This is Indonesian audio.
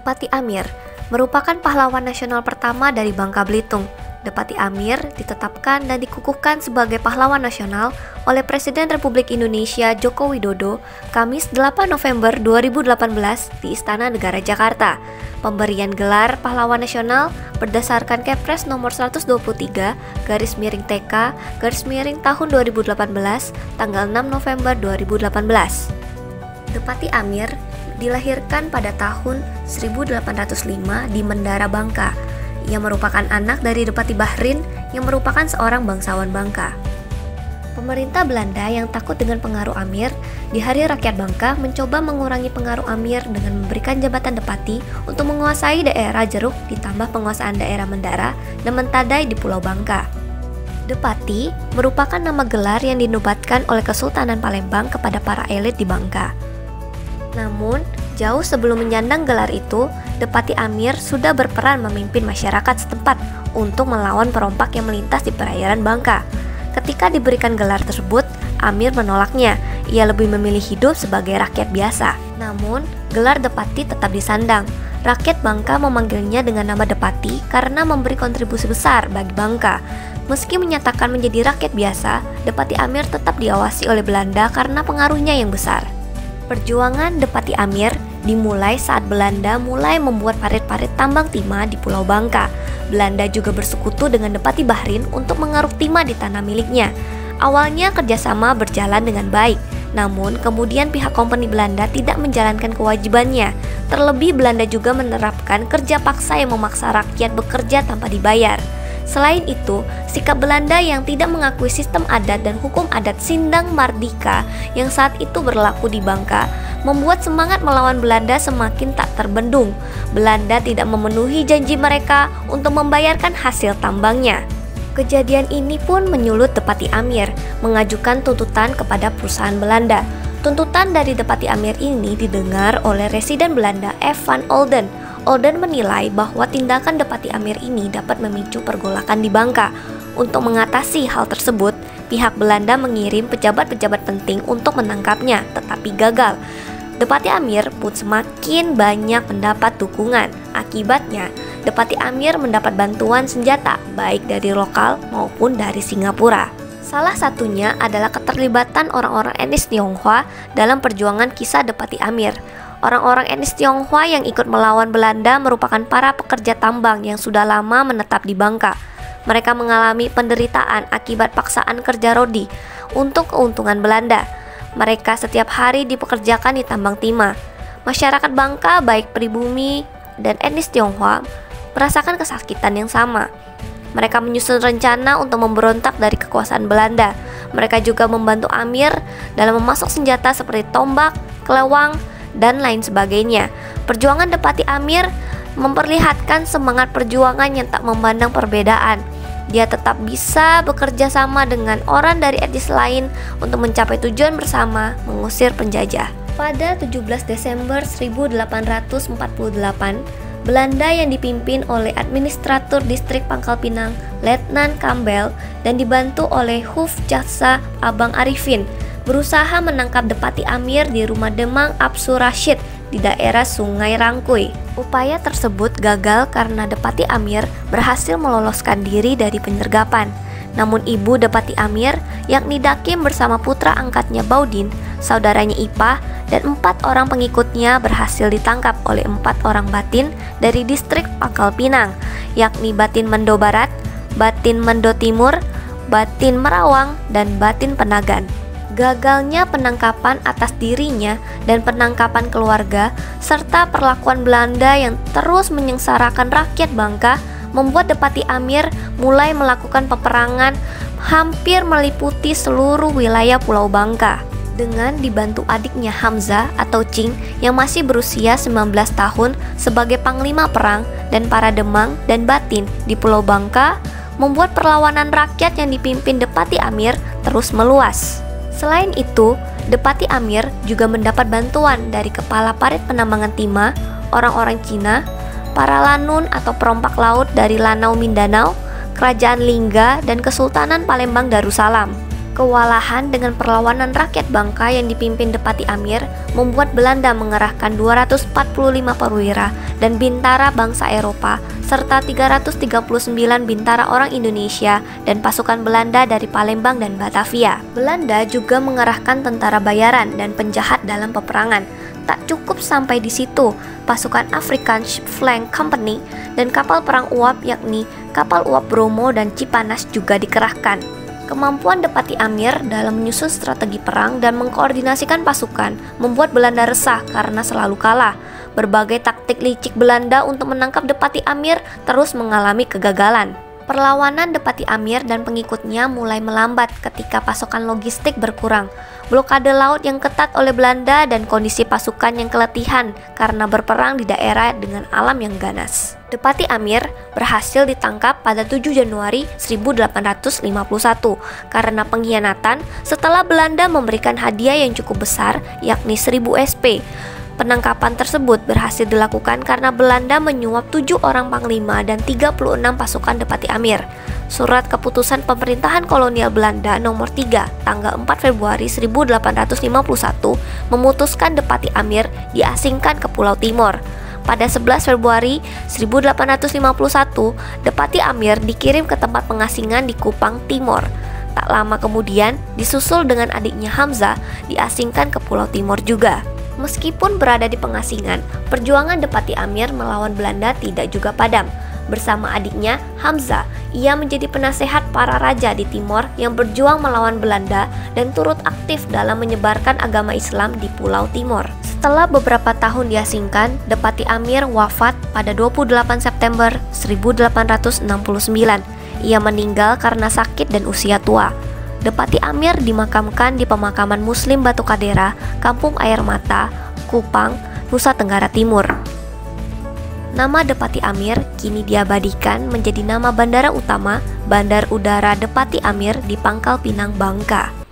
Depati Amir merupakan pahlawan nasional pertama dari Bangka Belitung. Depati Amir ditetapkan dan dikukuhkan sebagai pahlawan nasional oleh Presiden Republik Indonesia Joko Widodo Kamis 8 November 2018 di Istana Negara Jakarta. Pemberian gelar pahlawan nasional berdasarkan Kepres nomor 123/TK tahun 2018 tanggal 6 November 2018. Depati Amir dilahirkan pada tahun 1805 di Mendara, Bangka. Ia merupakan anak dari Depati Bahrin yang merupakan seorang bangsawan Bangka. Pemerintah Belanda yang takut dengan pengaruh Amir di Hari Rakyat Bangka mencoba mengurangi pengaruh Amir dengan memberikan jabatan Depati untuk menguasai daerah Jeruk ditambah penguasaan daerah Mendara dan Mentadai di Pulau Bangka. Depati merupakan nama gelar yang dinobatkan oleh Kesultanan Palembang kepada para elit di Bangka. Namun, jauh sebelum menyandang gelar itu, Depati Amir sudah berperan memimpin masyarakat setempat untuk melawan perompak yang melintas di perairan Bangka. Ketika diberikan gelar tersebut, Amir menolaknya. Ia lebih memilih hidup sebagai rakyat biasa. Namun, gelar Depati tetap disandang. Rakyat Bangka memanggilnya dengan nama Depati karena memberi kontribusi besar bagi Bangka. Meski menyatakan menjadi rakyat biasa, Depati Amir tetap diawasi oleh Belanda karena pengaruhnya yang besar. Perjuangan Depati Amir dimulai saat Belanda mulai membuat parit-parit tambang timah di Pulau Bangka. Belanda juga bersekutu dengan Depati Bahrin untuk mengaruk timah di tanah miliknya. Awalnya kerjasama berjalan dengan baik, namun kemudian pihak kompeni Belanda tidak menjalankan kewajibannya. Terlebih Belanda juga menerapkan kerja paksa yang memaksa rakyat bekerja tanpa dibayar. Selain itu, sikap Belanda yang tidak mengakui sistem adat dan hukum adat Sindang Mardika yang saat itu berlaku di Bangka membuat semangat melawan Belanda semakin tak terbendung. Belanda tidak memenuhi janji mereka untuk membayarkan hasil tambangnya. Kejadian ini pun menyulut Depati Amir mengajukan tuntutan kepada perusahaan Belanda. Tuntutan dari Depati Amir ini didengar oleh residen Belanda F. van Olden. Olden menilai bahwa tindakan Depati Amir ini dapat memicu pergolakan di Bangka. Untuk mengatasi hal tersebut, pihak Belanda mengirim pejabat-pejabat penting untuk menangkapnya, tetapi gagal. Depati Amir pun semakin banyak mendapat dukungan. Akibatnya, Depati Amir mendapat bantuan senjata baik dari lokal maupun dari Singapura. Salah satunya adalah keterlibatan orang-orang etnis Tionghoa dalam perjuangan kisah Depati Amir. Orang-orang etnis Tionghoa yang ikut melawan Belanda merupakan para pekerja tambang yang sudah lama menetap di Bangka. Mereka mengalami penderitaan akibat paksaan kerja rodi untuk keuntungan Belanda. Mereka setiap hari dipekerjakan di tambang timah. Masyarakat Bangka, baik pribumi dan etnis Tionghoa, merasakan kesakitan yang sama. Mereka menyusun rencana untuk memberontak dari kekuasaan Belanda. Mereka juga membantu Amir dalam memasok senjata seperti tombak, kelewang, dan lain sebagainya. Perjuangan Depati Amir memperlihatkan semangat perjuangan yang tak memandang perbedaan. Dia tetap bisa bekerja sama dengan orang dari etnis lain untuk mencapai tujuan bersama, mengusir penjajah. Pada 17 Desember 1848, Belanda yang dipimpin oleh Administratur Distrik Pangkal Pinang, Letnan Campbell, dan dibantu oleh Hufjatsa Abang Arifin, berusaha menangkap Depati Amir di rumah Demang Apsu Rashid di daerah Sungai Rangkui. Upaya tersebut gagal karena Depati Amir berhasil meloloskan diri dari penyergapan. Namun ibu Depati Amir, yakni Dakim bersama putra angkatnya Baudin, saudaranya Ipah, dan 4 orang pengikutnya berhasil ditangkap oleh 4 orang batin dari distrik Pangkal Pinang, yakni Batin Mendo Barat, Batin Mendo Timur, Batin Merawang, dan Batin Penagan. Gagalnya penangkapan atas dirinya dan penangkapan keluarga serta perlakuan Belanda yang terus menyengsarakan rakyat Bangka membuat Depati Amir mulai melakukan peperangan hampir meliputi seluruh wilayah Pulau Bangka. Dengan dibantu adiknya Hamzah atau Cing yang masih berusia 19 tahun sebagai panglima perang dan para Demang dan Batin di Pulau Bangka, membuat perlawanan rakyat yang dipimpin Depati Amir terus meluas. Selain itu, Depati Amir juga mendapat bantuan dari kepala parit penambangan timah, orang-orang Cina, para lanun atau perompak laut dari Lanau Mindanao, Kerajaan Lingga, dan Kesultanan Palembang Darussalam. Kewalahan dengan perlawanan rakyat Bangka yang dipimpin Depati Amir membuat Belanda mengerahkan 245 perwira dan bintara bangsa Eropa serta 339 bintara orang Indonesia dan pasukan Belanda dari Palembang dan Batavia. Belanda juga mengerahkan tentara bayaran dan penjahat dalam peperangan. Tak cukup sampai di situ, pasukan Afrikaans Flank Company dan kapal perang uap yakni kapal uap Bromo dan Cipanas juga dikerahkan. Kemampuan Depati Amir dalam menyusun strategi perang dan mengkoordinasikan pasukan membuat Belanda resah karena selalu kalah. Berbagai taktik licik Belanda untuk menangkap Depati Amir terus mengalami kegagalan. Perlawanan Depati Amir dan pengikutnya mulai melambat ketika pasokan logistik berkurang. Blokade laut yang ketat oleh Belanda dan kondisi pasukan yang keletihan karena berperang di daerah dengan alam yang ganas. Depati Amir berhasil ditangkap pada 7 Januari 1851 karena pengkhianatan setelah Belanda memberikan hadiah yang cukup besar yakni 1000 SP. Penangkapan tersebut berhasil dilakukan karena Belanda menyuap 7 orang panglima dan 36 pasukan Depati Amir. Surat keputusan pemerintahan kolonial Belanda nomor 3 tanggal 4 Februari 1851 memutuskan Depati Amir diasingkan ke Pulau Timor. Pada 11 Februari 1851, Depati Amir dikirim ke tempat pengasingan di Kupang, Timor. Tak lama kemudian, disusul dengan adiknya Hamzah diasingkan ke Pulau Timor juga. Meskipun berada di pengasingan, perjuangan Depati Amir melawan Belanda tidak juga padam. Bersama adiknya, Hamzah, ia menjadi penasehat para raja di Timor yang berjuang melawan Belanda dan turut aktif dalam menyebarkan agama Islam di Pulau Timor. Setelah beberapa tahun diasingkan, Depati Amir wafat pada 28 September 1869. Ia meninggal karena sakit dan usia tua. Depati Amir dimakamkan di pemakaman Muslim Batu Kadera, Kampung Air Mata, Kupang, Nusa Tenggara Timur. Nama Depati Amir kini diabadikan menjadi nama bandara utama Bandar Udara Depati Amir di Pangkal Pinang, Bangka.